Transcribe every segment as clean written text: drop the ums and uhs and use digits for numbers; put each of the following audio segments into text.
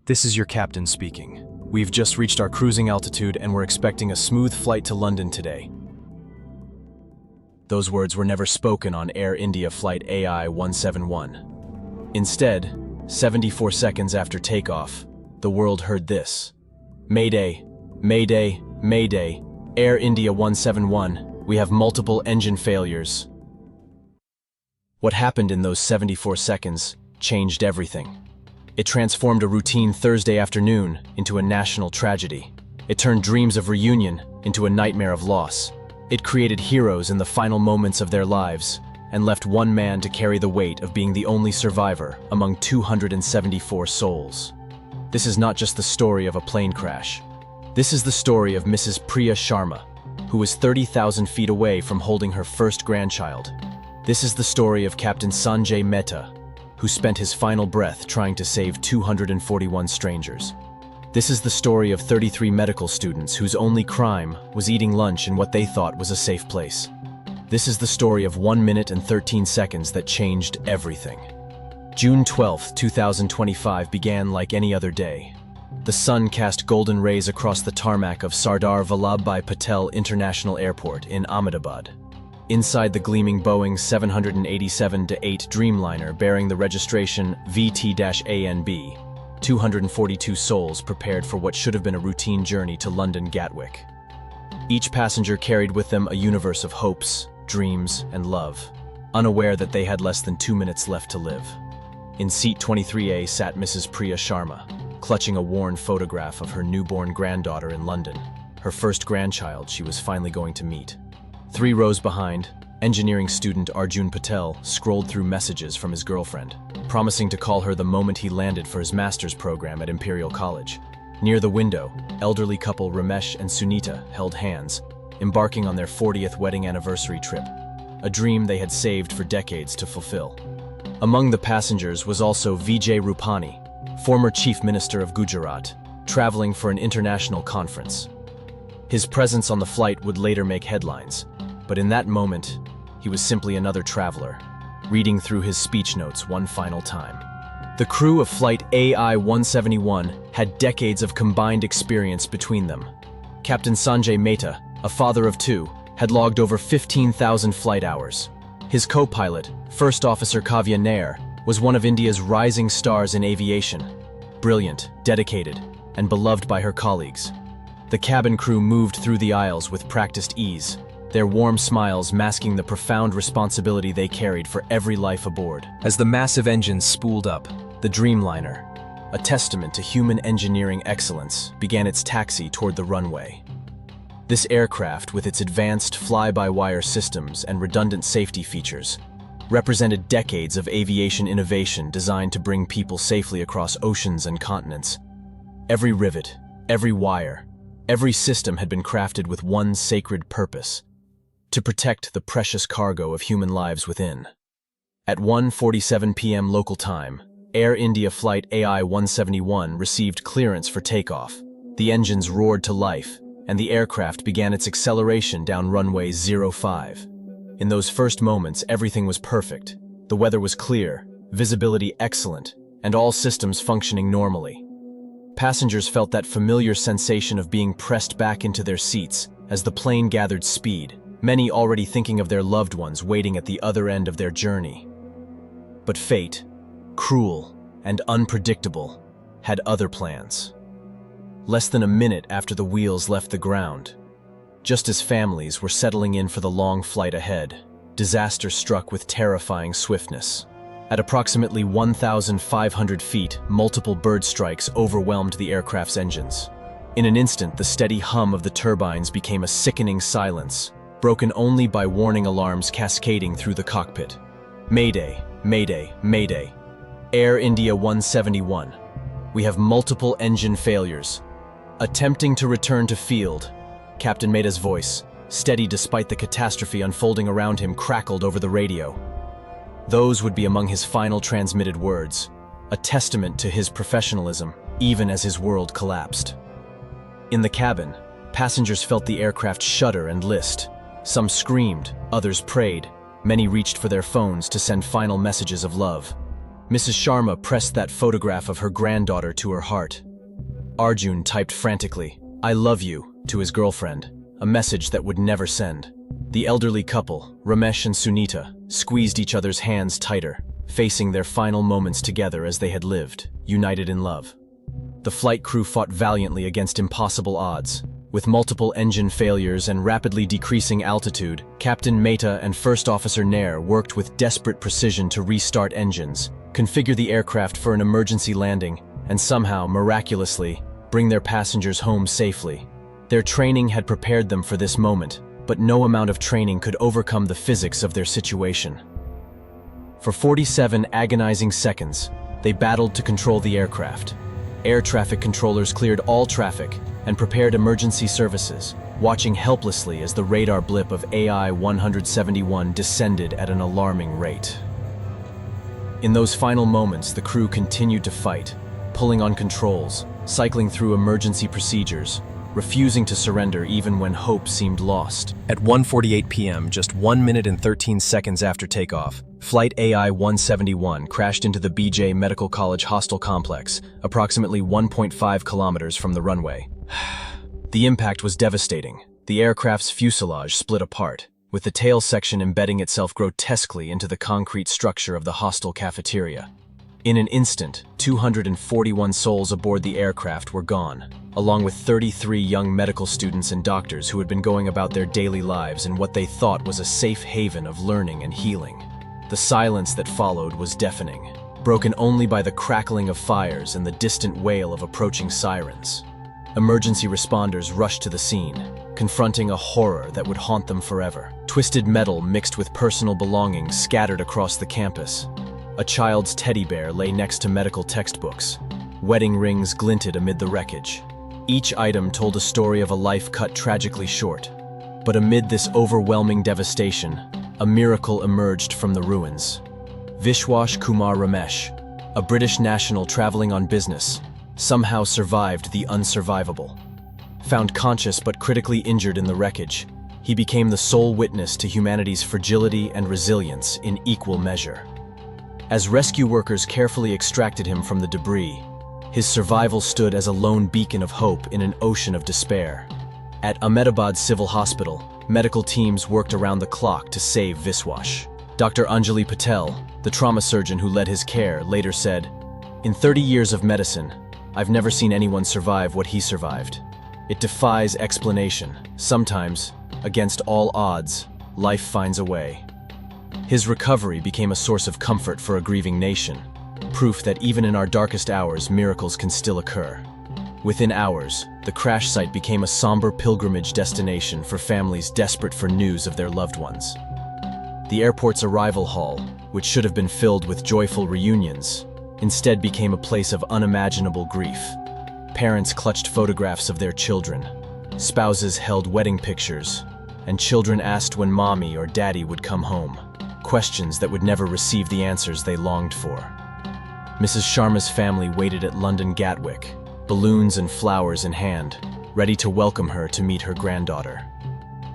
This is your captain speaking. We've just reached our cruising altitude and we're expecting a smooth flight to London today. Those words were never spoken on Air India Flight AI171. Instead, 74 seconds after takeoff, the world heard this. Mayday, mayday, mayday, Air India 171, we have multiple engine failures. What happened in those 74 seconds changed everything. It transformed a routine Thursday afternoon into a national tragedy. It turned dreams of reunion into a nightmare of loss. It created heroes in the final moments of their lives and left one man to carry the weight of being the only survivor among 274 souls. This is not just the story of a plane crash. This is the story of Mrs. Priya Sharma, who was 30,000 feet away from holding her first grandchild. This is the story of Captain Sanjay Mehta, who spent his final breath trying to save 241 strangers. This is the story of 33 medical students whose only crime was eating lunch in what they thought was a safe place. This is the story of 1 minute and 13 seconds that changed everything. June 12, 2025 began like any other day. The sun cast golden rays across the tarmac of Sardar Vallabhbhai Patel International Airport in Ahmedabad. Inside the gleaming Boeing 787-8 Dreamliner bearing the registration VT-ANB, 242 souls prepared for what should have been a routine journey to London Gatwick. Each passenger carried with them a universe of hopes, dreams, and love, unaware that they had less than 2 minutes left to live. In seat 23A sat Mrs. Priya Sharma, clutching a worn photograph of her newborn granddaughter in London, her first grandchild she was finally going to meet. 3 rows behind, engineering student Arjun Patel scrolled through messages from his girlfriend, promising to call her the moment he landed for his master's program at Imperial College. Near the window, elderly couple Ramesh and Sunita held hands, embarking on their 40th wedding anniversary trip, a dream they had saved for decades to fulfill. Among the passengers was also Vijay Rupani, former Chief Minister of Gujarat, traveling for an international conference. His presence on the flight would later make headlines, but in that moment, he was simply another traveler, reading through his speech notes one final time. The crew of Flight AI171 had decades of combined experience between them. Captain Sanjay Mehta, a father of 2, had logged over 15,000 flight hours. His co-pilot, First Officer Kavya Nair, was one of India's rising stars in aviation, brilliant, dedicated, and beloved by her colleagues. The cabin crew moved through the aisles with practiced ease, their warm smiles masking the profound responsibility they carried for every life aboard. As the massive engines spooled up, the Dreamliner, a testament to human engineering excellence, began its taxi toward the runway. This aircraft, with its advanced fly-by-wire systems and redundant safety features, represented decades of aviation innovation designed to bring people safely across oceans and continents. Every rivet, every wire, every system had been crafted with one sacred purpose: to protect the precious cargo of human lives within. At 1:47 p.m. local time, Air India Flight AI171 received clearance for takeoff. The engines roared to life, and the aircraft began its acceleration down runway 05. In those first moments, everything was perfect. The weather was clear, visibility excellent, and all systems functioning normally. Passengers felt that familiar sensation of being pressed back into their seats as the plane gathered speed, many already thinking of their loved ones waiting at the other end of their journey. But fate, cruel and unpredictable, had other plans. Less than a minute after the wheels left the ground, just as families were settling in for the long flight ahead, disaster struck with terrifying swiftness. At approximately 1,500 feet, multiple bird strikes overwhelmed the aircraft's engines. In an instant, the steady hum of the turbines became a sickening silence, broken only by warning alarms cascading through the cockpit. Mayday, mayday, mayday. Air India 171. We have multiple engine failures. Attempting to return to field. Captain Mehta's voice, steady despite the catastrophe unfolding around him, crackled over the radio. Those would be among his final transmitted words, a testament to his professionalism, even as his world collapsed. In the cabin, passengers felt the aircraft shudder and list. Some screamed, others prayed, many reached for their phones to send final messages of love. Mrs. Sharma pressed that photograph of her granddaughter to her heart. Arjun typed frantically, "I love you," to his girlfriend, a message that would never send. The elderly couple, Ramesh and Sunita, squeezed each other's hands tighter, facing their final moments together as they had lived, united in love. The flight crew fought valiantly against impossible odds. With multiple engine failures and rapidly decreasing altitude, Captain Mehta and First Officer Nair worked with desperate precision to restart engines, configure the aircraft for an emergency landing, and somehow, miraculously, bring their passengers home safely. Their training had prepared them for this moment, but no amount of training could overcome the physics of their situation. For 47 agonizing seconds, they battled to control the aircraft. Air traffic controllers cleared all traffic and prepared emergency services, watching helplessly as the radar blip of AI-171 descended at an alarming rate. In those final moments, the crew continued to fight, pulling on controls, cycling through emergency procedures, refusing to surrender even when hope seemed lost. At 1:48 p.m., just 1 minute and 13 seconds after takeoff, Flight AI-171 crashed into the BJ Medical College hostel complex, approximately 1.5 kilometers from the runway. The impact was devastating. The aircraft's fuselage split apart, with the tail section embedding itself grotesquely into the concrete structure of the hostel cafeteria. In an instant, 241 souls aboard the aircraft were gone, along with 33 young medical students and doctors who had been going about their daily lives in what they thought was a safe haven of learning and healing. The silence that followed was deafening, broken only by the crackling of fires and the distant wail of approaching sirens. Emergency responders rushed to the scene, confronting a horror that would haunt them forever. Twisted metal mixed with personal belongings scattered across the campus. A child's teddy bear lay next to medical textbooks. Wedding rings glinted amid the wreckage. Each item told a story of a life cut tragically short. But amid this overwhelming devastation, a miracle emerged from the ruins. Vishwash Kumar Ramesh, a British national traveling on business, somehow survived the unsurvivable. Found conscious but critically injured in the wreckage, he became the sole witness to humanity's fragility and resilience in equal measure. As rescue workers carefully extracted him from the debris, his survival stood as a lone beacon of hope in an ocean of despair. At Ahmedabad Civil Hospital, medical teams worked around the clock to save Vishwash. Dr. Anjali Patel, the trauma surgeon who led his care, later said, "In 30 years of medicine, I've never seen anyone survive what he survived. It defies explanation. Sometimes, against all odds, life finds a way." His recovery became a source of comfort for a grieving nation, proof that even in our darkest hours, miracles can still occur. Within hours, the crash site became a somber pilgrimage destination for families desperate for news of their loved ones. The airport's arrival hall, which should have been filled with joyful reunions, instead became a place of unimaginable grief. Parents clutched photographs of their children, spouses held wedding pictures, and children asked when mommy or daddy would come home, questions that would never receive the answers they longed for. Mrs. Sharma's family waited at London Gatwick, balloons and flowers in hand, ready to welcome her to meet her granddaughter.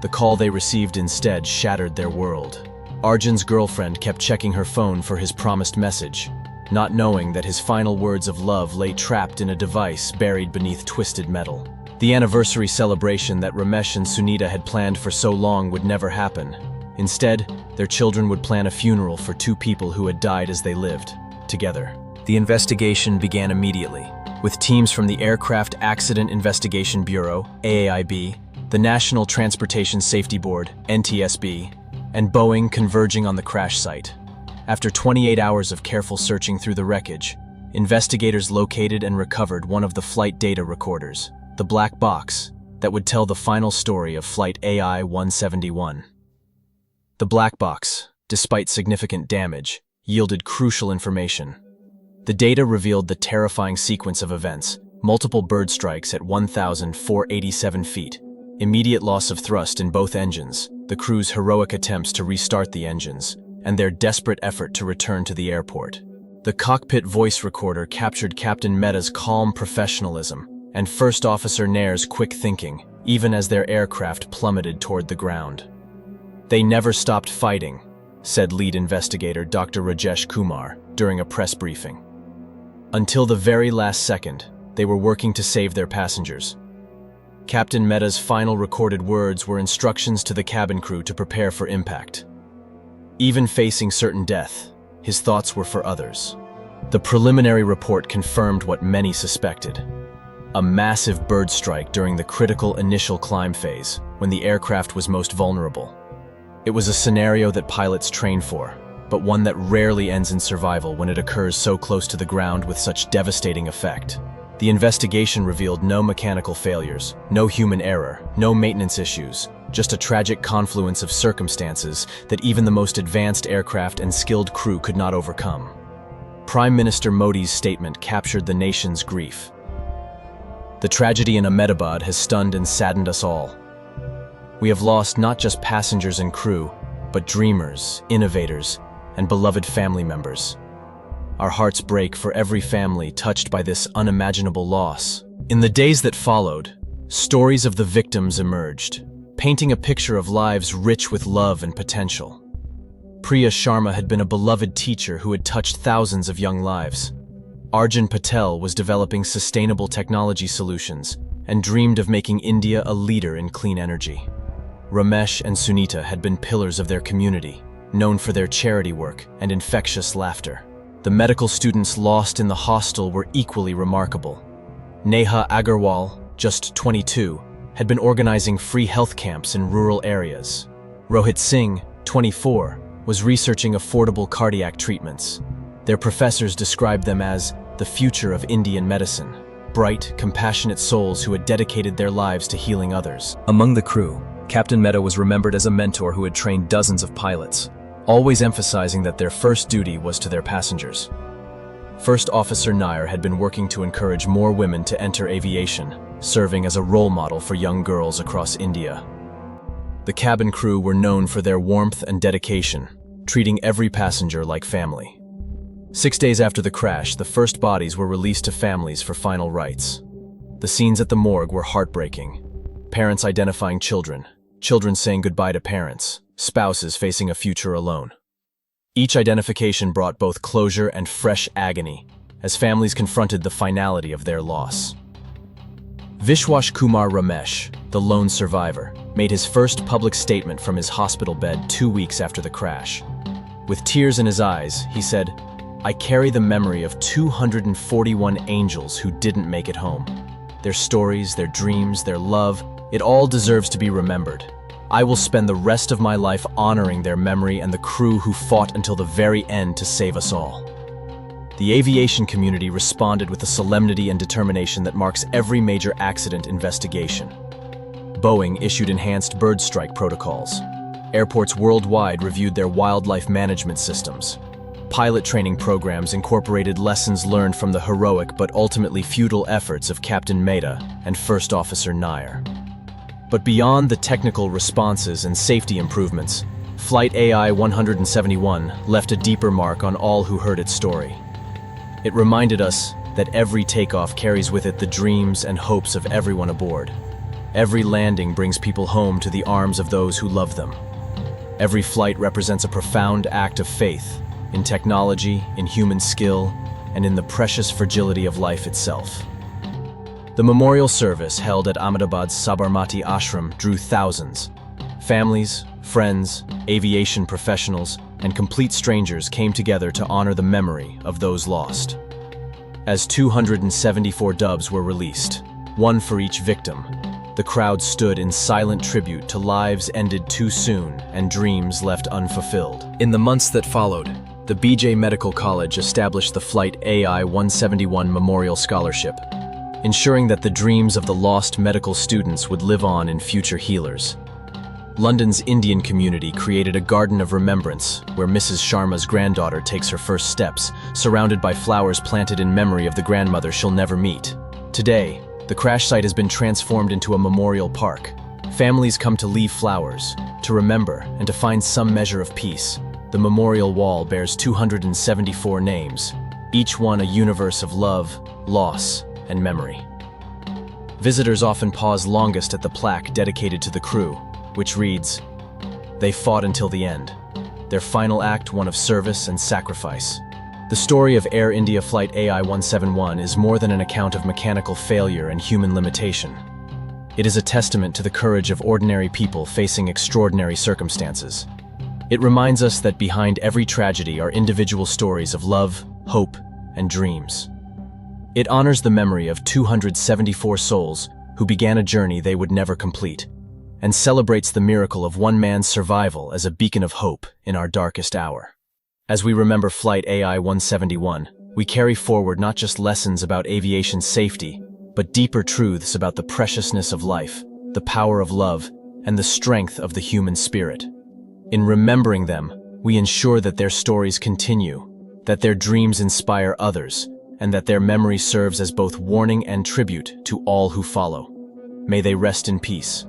The call they received instead shattered their world. Arjun's girlfriend kept checking her phone for his promised message, not knowing that his final words of love lay trapped in a device buried beneath twisted metal. The anniversary celebration that Ramesh and Sunita had planned for so long would never happen. Instead, their children would plan a funeral for two people who had died as they lived, together. The investigation began immediately, with teams from the Aircraft Accident Investigation Bureau, AAIB, the National Transportation Safety Board, NTSB, and Boeing converging on the crash site. After 28 hours of careful searching through the wreckage, investigators located and recovered one of the flight data recorders, the black box that would tell the final story of Flight AI-171. The black box, despite significant damage, yielded crucial information. The data revealed the terrifying sequence of events: multiple bird strikes at 1,487 feet, immediate loss of thrust in both engines, the crew's heroic attempts to restart the engines, and their desperate effort to return to the airport. The cockpit voice recorder captured Captain Mehta's calm professionalism and First Officer Nair's quick thinking, even as their aircraft plummeted toward the ground. "They never stopped fighting," said lead investigator Dr. Rajesh Kumar, during a press briefing. Until the very last second, they were working to save their passengers. Captain Mehta's final recorded words were instructions to the cabin crew to prepare for impact. Even facing certain death, his thoughts were for others. The preliminary report confirmed what many suspected: a massive bird strike during the critical initial climb phase, when the aircraft was most vulnerable. It was a scenario that pilots train for, but one that rarely ends in survival when it occurs so close to the ground with such devastating effect. The investigation revealed no mechanical failures, no human error, no maintenance issues, just a tragic confluence of circumstances that even the most advanced aircraft and skilled crew could not overcome. Prime Minister Modi's statement captured the nation's grief. The tragedy in Ahmedabad has stunned and saddened us all. We have lost not just passengers and crew, but dreamers, innovators, and beloved family members. Our hearts break for every family touched by this unimaginable loss. In the days that followed, stories of the victims emerged, painting a picture of lives rich with love and potential. Priya Sharma had been a beloved teacher who had touched thousands of young lives. Arjun Patel was developing sustainable technology solutions and dreamed of making India a leader in clean energy. Ramesh and Sunita had been pillars of their community, known for their charity work and infectious laughter. The medical students lost in the hostel were equally remarkable. Neha Agarwal, just 22, had been organizing free health camps in rural areas. Rohit Singh, 24, was researching affordable cardiac treatments. Their professors described them as the future of Indian medicine, bright, compassionate souls who had dedicated their lives to healing others. Among the crew, Captain Mehta was remembered as a mentor who had trained dozens of pilots, always emphasizing that their first duty was to their passengers. First Officer Nair had been working to encourage more women to enter aviation, serving as a role model for young girls across India. The cabin crew were known for their warmth and dedication, treating every passenger like family. 6 days after the crash, the first bodies were released to families for final rites. The scenes at the morgue were heartbreaking. Parents identifying children, children saying goodbye to parents, spouses facing a future alone. Each identification brought both closure and fresh agony as families confronted the finality of their loss. Vishwash Kumar Ramesh, the lone survivor, made his first public statement from his hospital bed 2 weeks after the crash. With tears in his eyes, he said, "I carry the memory of 241 angels who didn't make it home. Their stories, their dreams, their love, it all deserves to be remembered. I will spend the rest of my life honoring their memory and the crew who fought until the very end to save us all." The aviation community responded with a solemnity and determination that marks every major accident investigation. Boeing issued enhanced bird strike protocols. Airports worldwide reviewed their wildlife management systems. Pilot training programs incorporated lessons learned from the heroic but ultimately futile efforts of Captain Mehta and First Officer Nair. But beyond the technical responses and safety improvements, Flight AI171 left a deeper mark on all who heard its story. It reminded us that every takeoff carries with it the dreams and hopes of everyone aboard. Every landing brings people home to the arms of those who love them. Every flight represents a profound act of faith in technology, in human skill, and in the precious fragility of life itself. The memorial service held at Ahmedabad's Sabarmati Ashram drew thousands. Families, friends, aviation professionals, and complete strangers came together to honor the memory of those lost. As 274 doves were released, one for each victim, the crowd stood in silent tribute to lives ended too soon and dreams left unfulfilled. In the months that followed, the BJ Medical College established the Flight AI171 Memorial Scholarship, ensuring that the dreams of the lost medical students would live on in future healers. London's Indian community created a garden of remembrance where Mrs. Sharma's granddaughter takes her first steps, surrounded by flowers planted in memory of the grandmother she'll never meet. Today, the crash site has been transformed into a memorial park. Families come to leave flowers, to remember, and to find some measure of peace. The memorial wall bears 274 names, each one a universe of love, loss, and memory. Visitors often pause longest at the plaque dedicated to the crew, which reads, "They fought until the end, their final act one of service and sacrifice." The story of Air India Flight AI171 is more than an account of mechanical failure and human limitation. It is a testament to the courage of ordinary people facing extraordinary circumstances. It reminds us that behind every tragedy are individual stories of love, hope, and dreams. It honors the memory of 274 souls who began a journey they would never complete, and celebrates the miracle of one man's survival as a beacon of hope in our darkest hour. As we remember Flight AI171, we carry forward not just lessons about aviation safety, but deeper truths about the preciousness of life, the power of love, and the strength of the human spirit. In remembering them, we ensure that their stories continue, that their dreams inspire others, and that their memory serves as both warning and tribute to all who follow. May they rest in peace.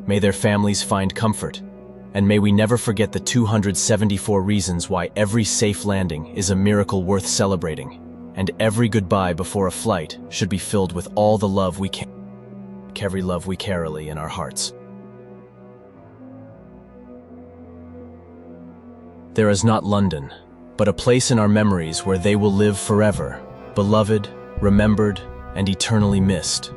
May their families find comfort. And may we never forget the 274 reasons why every safe landing is a miracle worth celebrating, and every goodbye before a flight should be filled with all the love we carry in our hearts. There is not London, but a place in our memories where they will live forever, beloved, remembered, and eternally missed.